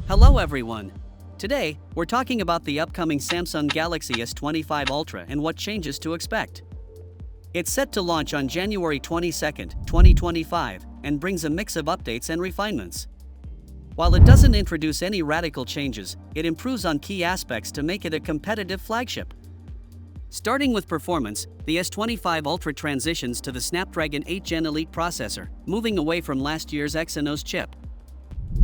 Hello everyone! Today, we're talking about the upcoming Samsung Galaxy S25 Ultra and what changes to expect. It's set to launch on January 22, 2025, and brings a mix of updates and refinements. While it doesn't introduce any radical changes, it improves on key aspects to make it a competitive flagship. Starting with performance, the S25 Ultra transitions to the Snapdragon 8 Gen Elite processor, moving away from last year's Exynos chip.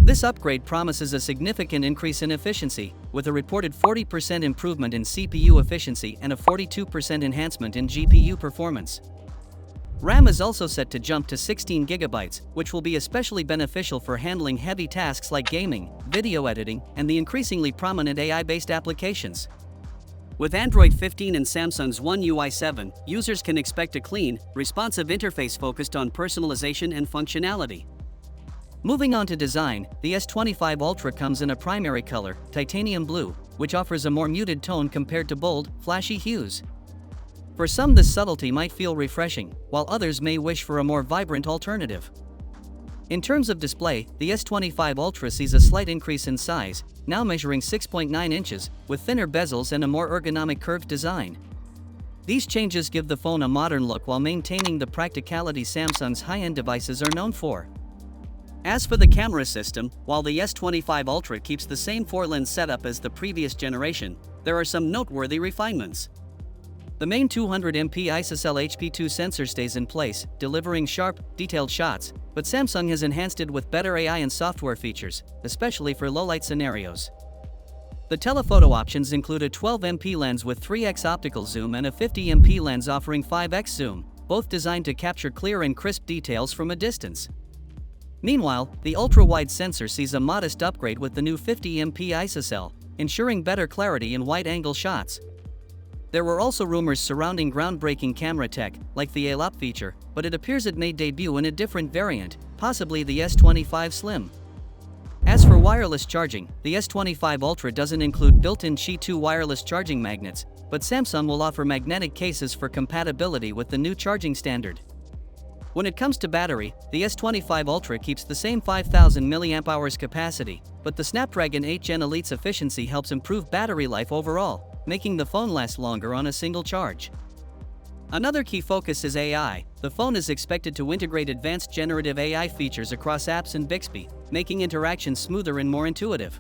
This upgrade promises a significant increase in efficiency, with a reported 40% improvement in CPU efficiency and a 42% enhancement in GPU performance. RAM is also set to jump to 16 GB, which will be especially beneficial for handling heavy tasks like gaming, video editing, and the increasingly prominent AI-based applications. With Android 15 and Samsung's One UI 7, users can expect a clean, responsive interface focused on personalization and functionality. Moving on to design, the S25 Ultra comes in a primary color, titanium blue, which offers a more muted tone compared to bold, flashy hues. For some, this subtlety might feel refreshing, while others may wish for a more vibrant alternative. In terms of display, the S25 Ultra sees a slight increase in size, now measuring 6.9 inches, with thinner bezels and a more ergonomic curved design. These changes give the phone a modern look while maintaining the practicality Samsung's high-end devices are known for. As for the camera system, while the S25 Ultra keeps the same 4-lens setup as the previous generation, there are some noteworthy refinements. The main 200MP ISOCELL HP2 sensor stays in place, delivering sharp, detailed shots, but Samsung has enhanced it with better AI and software features, especially for low-light scenarios. The telephoto options include a 12MP lens with 3x optical zoom and a 50MP lens offering 5x zoom, both designed to capture clear and crisp details from a distance. Meanwhile, the ultra-wide sensor sees a modest upgrade with the new 50MP ISOCELL, ensuring better clarity in wide-angle shots. There were also rumors surrounding groundbreaking camera tech, like the ALOP feature, but it appears it may debut in a different variant, possibly the S25 Slim. As for wireless charging, the S25 Ultra doesn't include built-in Qi 2 wireless charging magnets, but Samsung will offer magnetic cases for compatibility with the new charging standard. When it comes to battery, the S25 Ultra keeps the same 5000 mAh capacity, but the Snapdragon 8 Gen Elite's efficiency helps improve battery life overall, making the phone last longer on a single charge. Another key focus is AI. The phone is expected to integrate advanced generative AI features across apps and Bixby, making interactions smoother and more intuitive.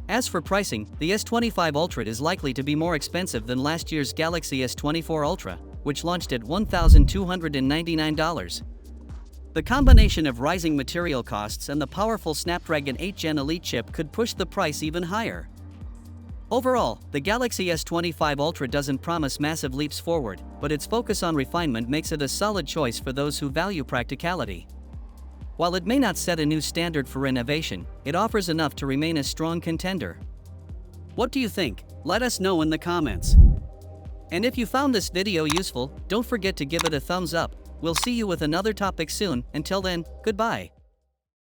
As for pricing, the S25 Ultra is likely to be more expensive than last year's Galaxy S24 Ultra, which launched at $1,299. The combination of rising material costs and the powerful Snapdragon 8 Gen Elite chip could push the price even higher. Overall, the Galaxy S25 Ultra doesn't promise massive leaps forward, but its focus on refinement makes it a solid choice for those who value practicality. While it may not set a new standard for innovation, it offers enough to remain a strong contender. What do you think? Let us know in the comments. And if you found this video useful, don't forget to give it a thumbs up. We'll see you with another topic soon. Until then, goodbye.